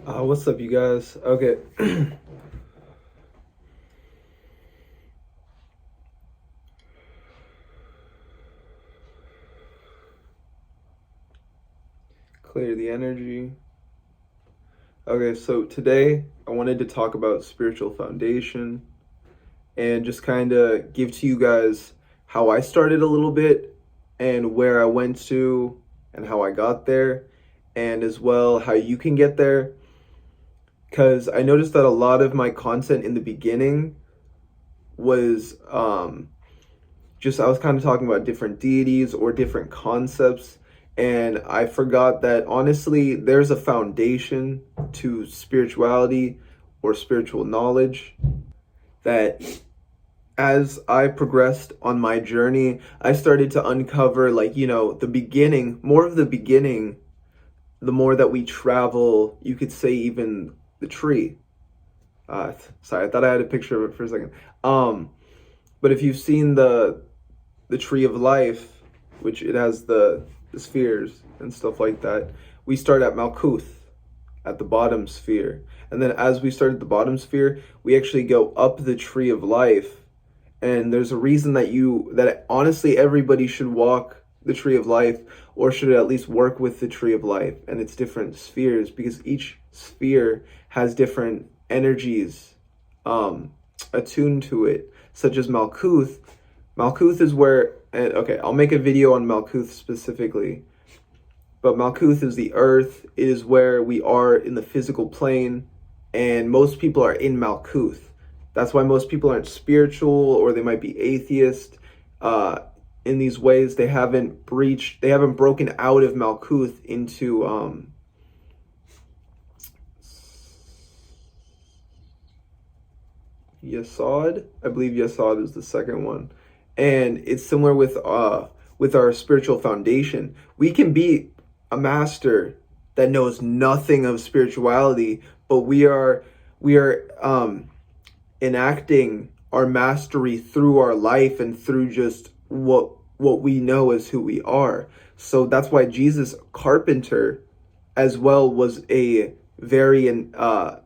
What's up, you guys? Okay. Clear the energy. Okay, so today I wanted to talk about spiritual foundation and just kind of give to you guys how I started a little bit and where I went to and how I got there, and as well how you can get there. Because I noticed that a lot of my content in the beginning was just I was kind of talking about different deities or different concepts, and I forgot that honestly there's a foundation to spirituality or spiritual knowledge that as I progressed on my journey, I started to uncover, like, the beginning, more of the beginning, the more that we travel, you could say even the tree. Sorry, I thought I had a picture of it for a second. But if you've seen the tree of life, which it has the spheres and stuff like that, we start at Malkuth, at the bottom sphere. And then as we start at the bottom sphere, we actually go up the tree of life. And there's a reason that honestly everybody should walk the tree of life, or should at least work with the tree of life and its different spheres, because each sphere has different energies attuned to it, such as Malkuth. Malkuth is where, and okay, I'll make a video on Malkuth specifically, but Malkuth is the earth. It is where we are in the physical plane, and most people are in Malkuth. That's why most people aren't spiritual, or they might be atheist. In these ways, they haven't broken out of Malkuth into Yesod. I believe Yesod is the second one. And it's similar with our spiritual foundation. We can be a master that knows nothing of spirituality, but we are enacting our mastery through our life and through just what we know as who we are. So that's why Jesus, carpenter, as well, was a very and I'm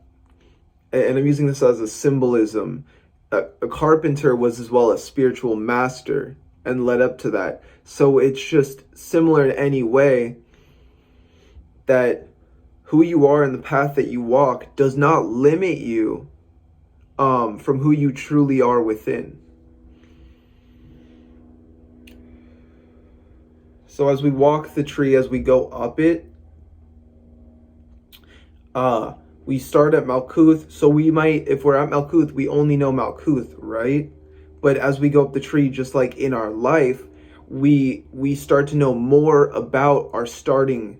using this as a symbolism. A carpenter was as well a spiritual master and led up to that. So it's just similar in any way that who you are and the path that you walk does not limit you from who you truly are within. So as we walk the tree, as we go up it, we start at Malkuth. So we might, if we're at Malkuth, we only know Malkuth, right? But as we go up the tree, just like in our life, we start to know more about our starting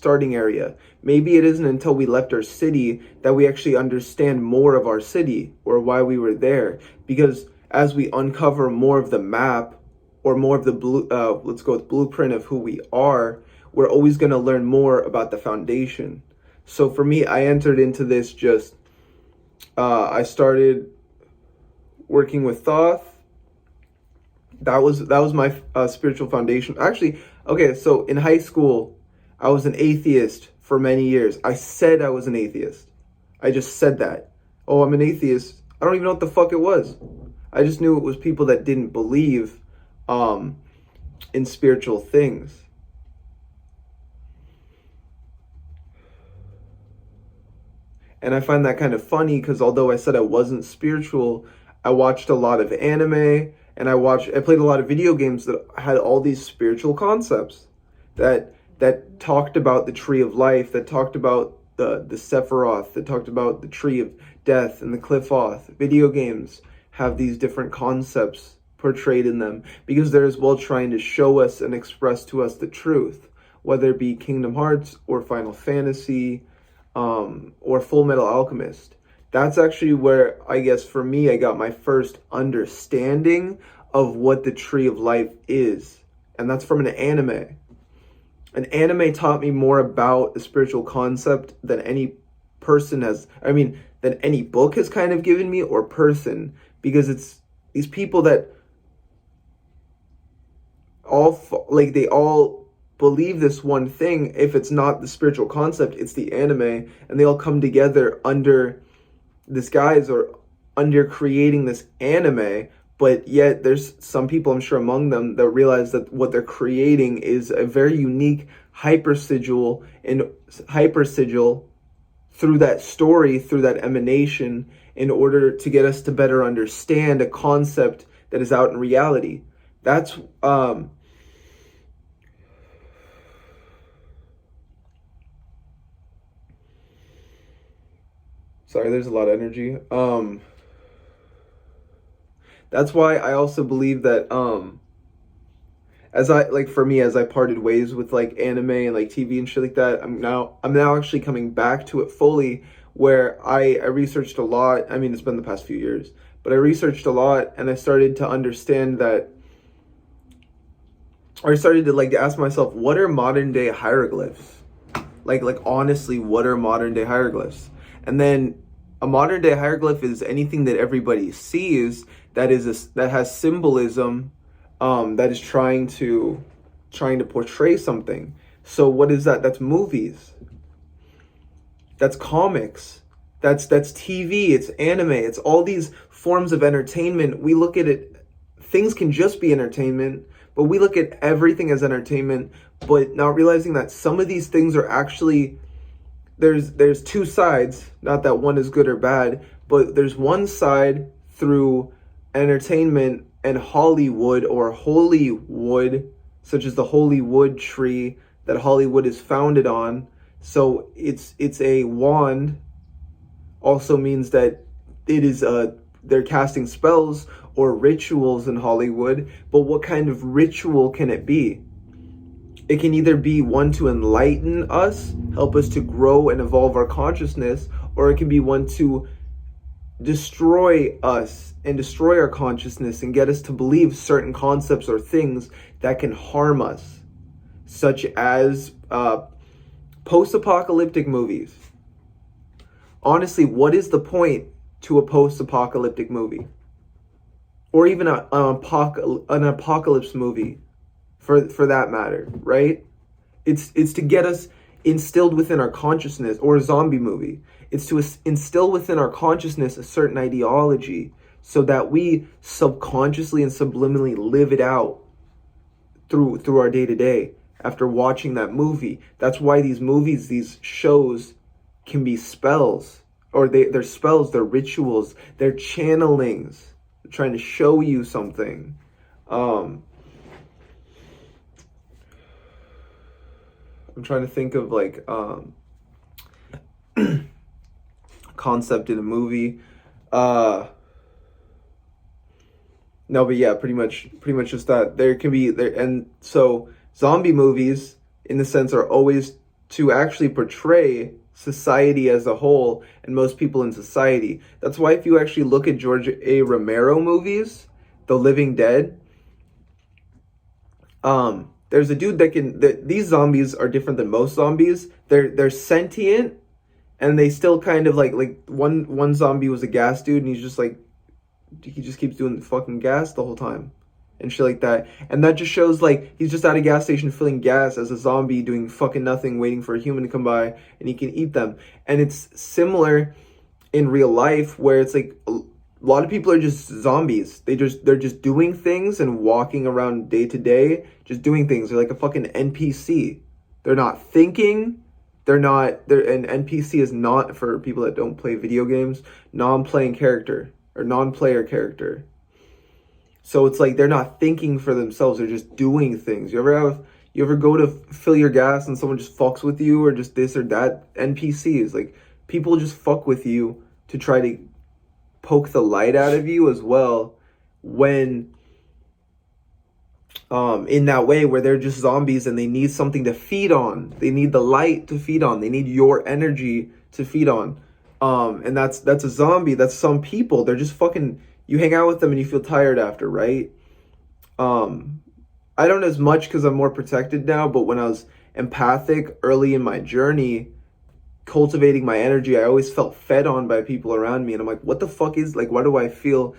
area. Maybe it isn't until we left our city that we actually understand more of our city or why we were there. Because as we uncover more of the map, or more of the let's go with blueprint of who we are, we're always going to learn more about the foundation. So for me, I entered into this just, I started working with thoth. That was my spiritual foundation. Actually, okay, so in high school, I was an atheist for many years. I said I was an atheist. I just said that. Oh, I'm an atheist. I don't even know what the fuck it was. I just knew it was people that didn't believe in spiritual things. And I find that kind of funny, because although I said I wasn't spiritual, I watched a lot of anime, and I played a lot of video games that had all these spiritual concepts that talked about the tree of life, that talked about the Sephiroth, that talked about the tree of death and the qliphoth. Video games have these different concepts portrayed in them, because they're as well trying to show us and express to us the truth, whether it be Kingdom Hearts or Final Fantasy or Full Metal Alchemist. That's actually where, I guess for me, I got my first understanding of what the tree of life is, and that's from an anime. An anime taught me more about a spiritual concept than any person has, than any book has kind of given me, or person, because it's these people that they all believe this one thing. If it's not the spiritual concept, it's the anime, and they all come together under this guise or under creating this anime. But yet there's some people, I'm sure among them, that realize that what they're creating is a very unique hypersigil through that story, through that emanation, in order to get us to better understand a concept that is out in reality. That's sorry, there's a lot of energy. That's why I also believe that as I parted ways with like anime and like TV and shit like that, I'm now actually coming back to it fully, where I researched a lot. I mean, it's been the past few years, but I researched a lot, and I started to understand that, or I started to like ask myself, what are modern day hieroglyphs? Like honestly, what are modern day hieroglyphs? And then a modern day hieroglyph is anything that everybody sees that has symbolism, that is trying to portray something. So what is that? That's movies. That's comics. That's TV. It's anime. It's all these forms of entertainment. We look at it. Things can just be entertainment, but we look at everything as entertainment, but not realizing that some of these things are actually, there's two sides. Not that one is good or bad, but there's one side through entertainment and Hollywood or holy wood, such as the holy wood tree that Hollywood is founded on. So it's a wand, also means that it is they're casting spells or rituals in Hollywood. But what kind of ritual can it be? It can either be one to enlighten us, help us to grow and evolve our consciousness, or it can be one to destroy us and destroy our consciousness and get us to believe certain concepts or things that can harm us, such as post-apocalyptic movies. Honestly, what is the point to a post-apocalyptic movie? Or even an apocalypse movie, for that matter, right? It's to get us instilled within our consciousness, or a zombie movie. It's to instill within our consciousness a certain ideology so that we subconsciously and subliminally live it out through our day-to-day after watching that movie. That's why these movies, these shows can be spells, or they're spells, they're rituals, they're channelings. They're trying to show you something. I'm trying to think of like concept in a movie. No, but yeah, pretty much just that. There can be there, and so zombie movies, in the sense, are always to actually portray society as a whole and most people in society. That's why if you actually look at George A. Romero movies, The Living Dead, there's a dude these zombies are different than most zombies. They're sentient, and they still kind of like one zombie was a gas dude, and he just keeps doing fucking gas the whole time and shit like that. And that just shows like he's just at a gas station filling gas as a zombie, doing fucking nothing, waiting for a human to come by and he can eat them. And it's similar in real life, where it's like a lot of people are just zombies. They're just doing things and walking around day to day, just doing things. They're like a fucking NPC. They're not thinking. An NPC is not, for people that don't play video games, non-playing character or non-player character. So it's like they're not thinking for themselves. They're just doing things. You ever go to fill your gas and someone just fucks with you, or just this or that? NPCs, like, people just fuck with you to try to poke the light out of you as well, when in that way where they're just zombies and they need something to feed on. They need the light to feed on. They need your energy to feed on. And that's a zombie. That's some people. They're just fucking, you hang out with them and you feel tired after, right? I don't as much because I'm more protected now, but when I was empathic early in my journey, cultivating my energy, I always felt fed on by people around me. And I'm like, what the fuck is, like, why do I feel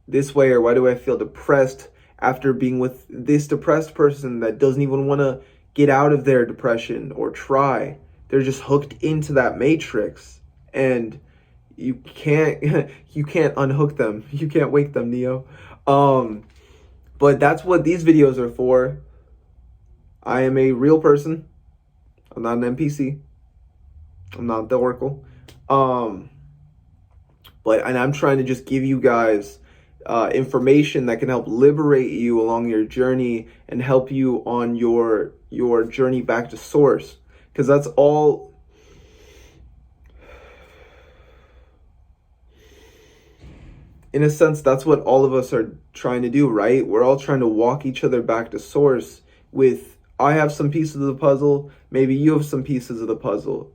this way? Or why do I feel depressed after being with this depressed person that doesn't even want to get out of their depression or try. They're just hooked into that matrix, and you can't you can't unhook them. You can't wake them, Neo. But that's what these videos are for. I am a real person. I'm not an NPC. I'm not the Oracle. And I'm trying to just give you guys information that can help liberate you along your journey and help you on your journey back to source. Because that's all. In a sense, that's what all of us are trying to do, right? We're all trying to walk each other back to source with, I have some pieces of the puzzle, maybe you have some pieces of the puzzle.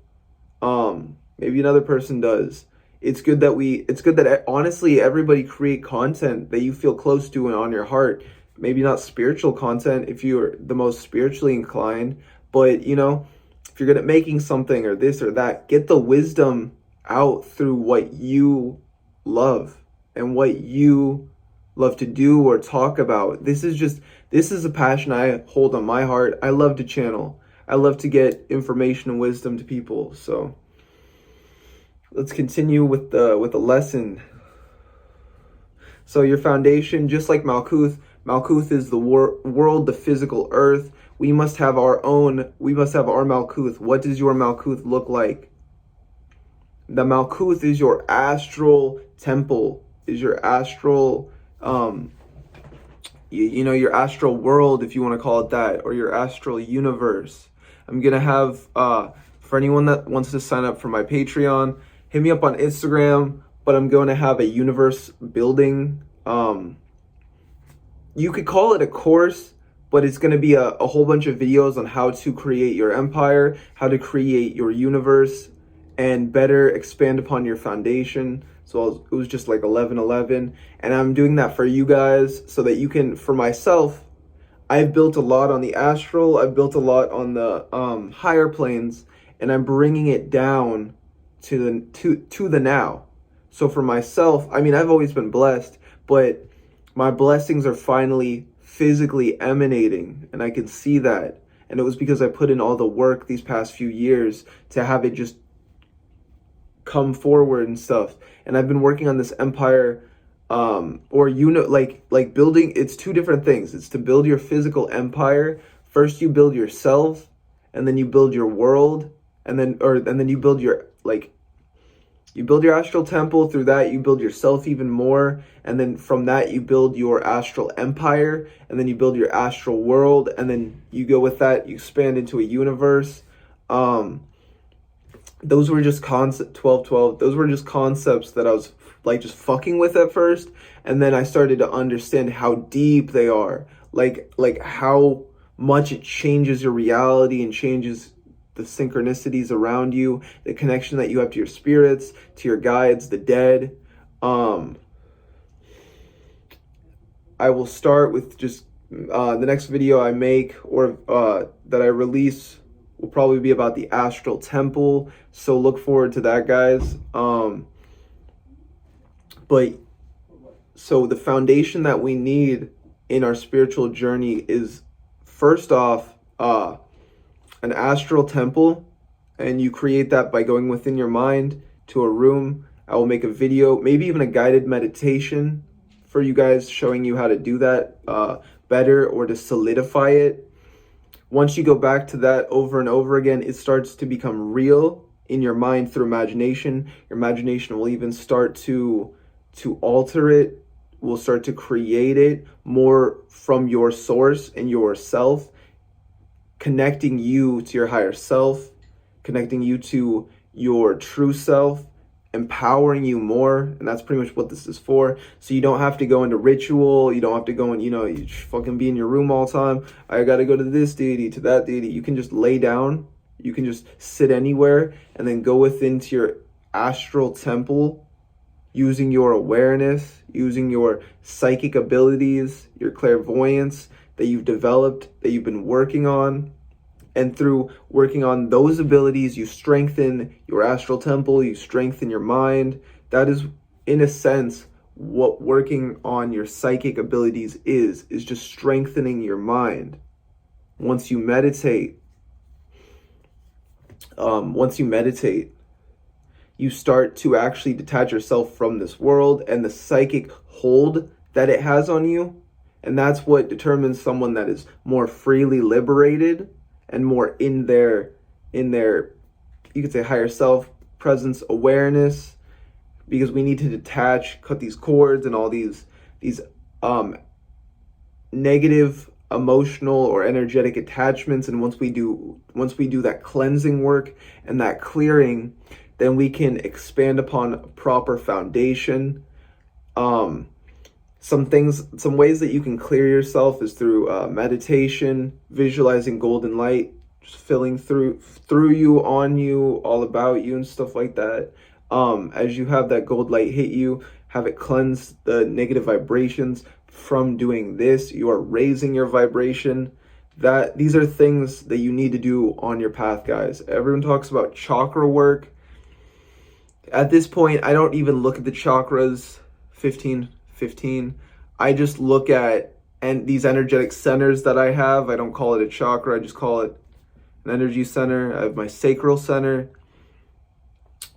Maybe another person does. It's good that honestly everybody create content that you feel close to and on your heart. Maybe not spiritual content if you're the most spiritually inclined, but you know, if you're good at making something or this or that, get the wisdom out through what you love and what you love to do or talk about. This is a passion I hold on my heart. I love to channel. I love to get information and wisdom to people. So let's continue with the lesson. So your foundation, just like Malkuth is the world, the physical earth. We must have our Malkuth. What does your Malkuth look like? The Malkuth is your astral temple, is your astral, your astral world, if you want to call it that, or your astral universe. I'm going to have, for anyone that wants to sign up for my Patreon, hit me up on Instagram, but I'm going to have a universe building. You could call it a course, but it's going to be a whole bunch of videos on how to create your empire, how to create your universe, and better expand upon your foundation. So it was just like 11:11, and I'm doing that for you guys so that you can, for myself, I've built a lot on the astral, I've built a lot on the higher planes, and I'm bringing it down to the now. So for myself, I mean, I've always been blessed, but my blessings are finally physically emanating, and I can see that. And it was because I put in all the work these past few years to have it just come forward and stuff. And I've been working on this empire, like building. It's two different things. It's to build your physical empire. First you build yourself, and then you build your world, and then you build your, you build your astral temple. Through that you build yourself even more, and then from that you build your astral empire, and then you build your astral world, and then you go with that, you expand into a universe. Those were just 12. Those were just concepts that I was like just fucking with at first, and then I started to understand how deep they are, like how much it changes your reality and changes the synchronicities around you, the connection that you have to your spirits, to your guides, the dead. I will start with just the next video I make or that I release will probably be about the astral temple, so look forward to that, guys. But so the foundation that we need in our spiritual journey is, first off, an astral temple, and you create that by going within your mind to a room. I will make a video, maybe even a guided meditation for you guys, showing you how to do that better, or to solidify it. Once you go back to that over and over again, it starts to become real in your mind through imagination. Your imagination will even start to alter it, will start to create it more from your source and yourself, connecting you to your higher self, connecting you to your true self, empowering you more. And that's pretty much what this is for. So you don't have to go into ritual, you don't have to go and, you fucking be in your room all the time. I gotta go to this deity, to that deity. You can just lay down, you can just sit anywhere, and then go within to your astral temple, using your awareness, using your psychic abilities, your clairvoyance that you've developed, that you've been working on. And through working on those abilities, you strengthen your astral temple, you strengthen your mind. That is, in a sense, what working on your psychic abilities is just strengthening your mind. once you meditate, you start to actually detach yourself from this world and the psychic hold that it has on you. And that's what determines someone that is more freely liberated and more in their, you could say, higher self, presence, awareness, because we need to detach, cut these cords and all these negative emotional or energetic attachments. And once we do that cleansing work and that clearing, then we can expand upon a proper foundation. Some ways that you can clear yourself is through meditation, visualizing golden light just filling through you, on you, all about you, and stuff like that. As you have that gold light hit you, have it cleanse the negative vibrations. From doing this, you are raising your vibration. These are things that you need to do on your path, guys. Everyone talks about chakra work. At this point, I don't even look at the chakras 15. I just look at these energetic centers that I have. I don't call it a chakra, I just call it an energy center. I have my sacral center.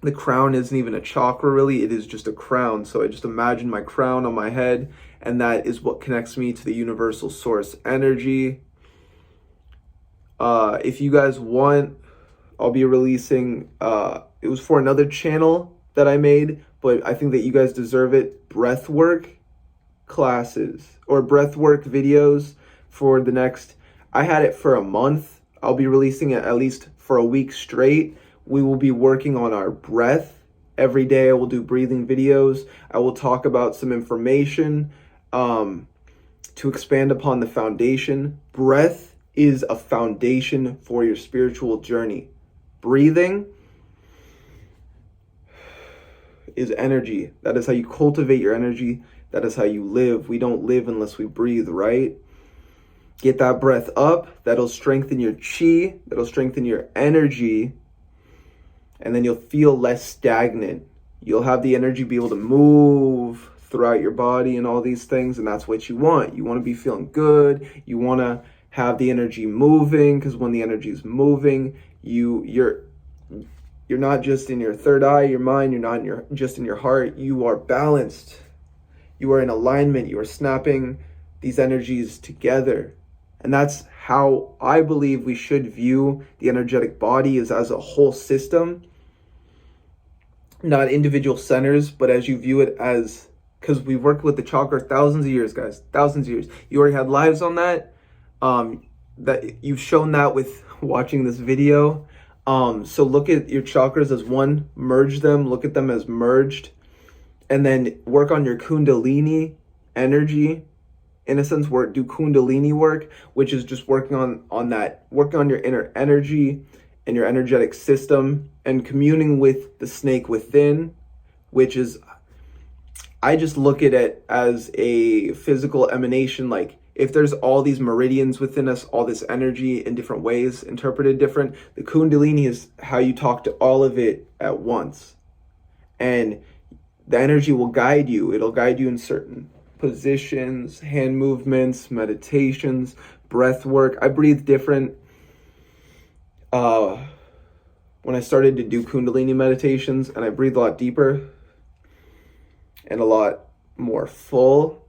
The crown isn't even a chakra, really. It is just a crown. So I just imagine my crown on my head, and that is what connects me to the universal source energy. If you guys want, I'll be releasing, it was for another channel that I made, but I think that you guys deserve it. Breathwork classes or breathwork videos for the next, I had it for a month. I'll be releasing it at least for a week straight. We will be working on our breath. Every day I will do breathing videos. I will talk about some information to expand upon the foundation. Breath is a foundation for your spiritual journey. Breathing is energy. That is how you cultivate your energy. That is how you live. We don't live unless we breathe, right? Get that breath up. That'll strengthen your chi. That'll strengthen your energy. And then you'll feel less stagnant. You'll have the energy be able to move throughout your body and all these things. And that's what you want. You want to be feeling good. You want to have the energy moving, because when the energy is moving, you're not just in your third eye, your mind, you're not just in your heart. You are balanced. You are in alignment. You are snapping these energies together. And that's how I believe we should view the energetic body, is as a whole system. Not individual centers, but as you view it as, because we've worked with the chakra thousands of years, guys, thousands of years. You already had lives on that. That you've shown that with watching this video. So look at your chakras as one, merge them, look at them as merged, and then work on your kundalini energy. In a sense, do kundalini work, which is just working on your inner energy and your energetic system, and communing with the snake within, which is, I just look at it as a physical emanation. Like, if there's all these meridians within us, all this energy in different ways, interpreted different, the kundalini is how you talk to all of it at once. And the energy will guide you. It'll guide you in certain positions, hand movements, meditations, breath work. I breathe different. When I started to do kundalini meditations, and I breathe a lot deeper and a lot more full.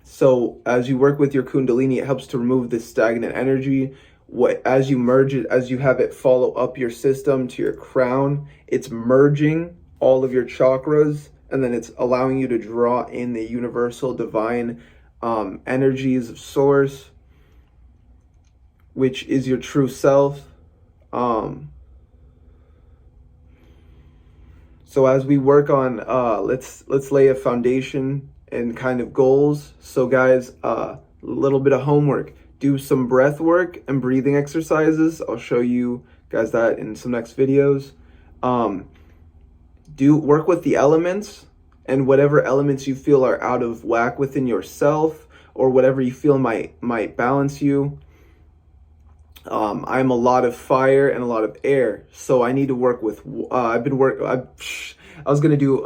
So as you work with your kundalini, it helps to remove this stagnant energy. As you merge it, as you have it follow up your system to your crown, it's merging all of your chakras, and then it's allowing you to draw in the universal divine energies of source, which is your true self. So as we work on, let's lay a foundation and kind of goals. So guys, a little bit of homework. Do some breath work and breathing exercises. I'll show you guys that in some next videos. Do work with the elements, and whatever elements you feel are out of whack within yourself, or whatever you feel might balance you. I'm a lot of fire and a lot of air, so I need to work with, I was going to do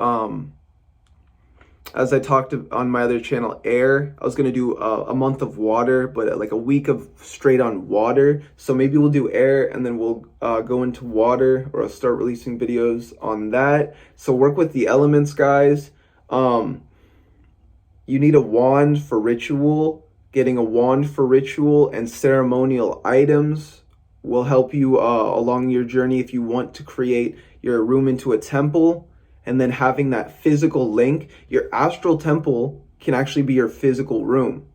as I talked on my other channel, air. I was going to do a month of water, but like a week of straight on water. So maybe we'll do air and then we'll go into water, or I'll start releasing videos on that. So work with the elements, guys. You need a wand for ritual. Getting a wand for ritual and ceremonial items will help you along your journey if you want to create your room into a temple. And then having that physical link, your astral temple can actually be your physical room.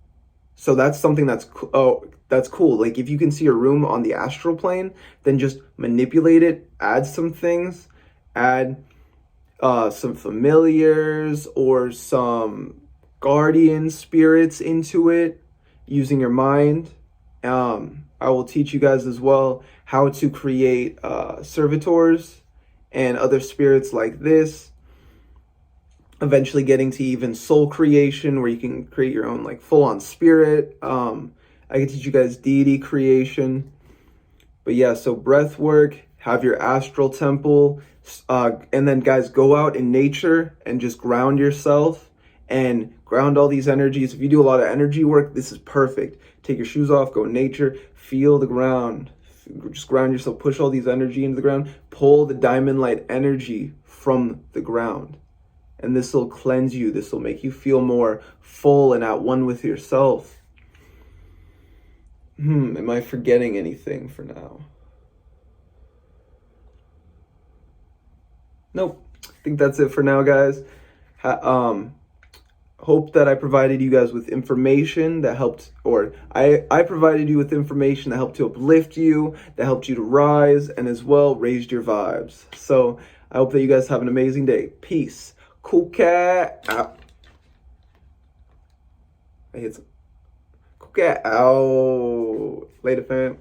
So that's something that's cool. Like if you can see a room on the astral plane, then just manipulate it, add some things, add some familiars or some guardian spirits into it using your mind. I will teach you guys as well how to create servitors and other spirits like this, eventually getting to even soul creation where you can create your own like full-on spirit. I can teach you guys deity creation. But yeah, so breath work, have your astral temple, and then guys, go out in nature and just ground yourself and ground all these energies. If you do a lot of energy work, this is perfect. Take your shoes off, go in nature, feel the ground. Just ground yourself, push all these energy into the ground, pull the diamond light energy from the ground. And this will cleanse you. This will make you feel more full and at one with yourself. Am I forgetting anything for now? Nope. I think that's it for now, guys. Hope that I provided you guys with information that helped, or I provided you with information that helped to uplift you, that helped you to rise, and as well raised your vibes. So I hope that you guys have an amazing day. Peace. Cool cat out. I hit some. Cool cat out. Later, fam.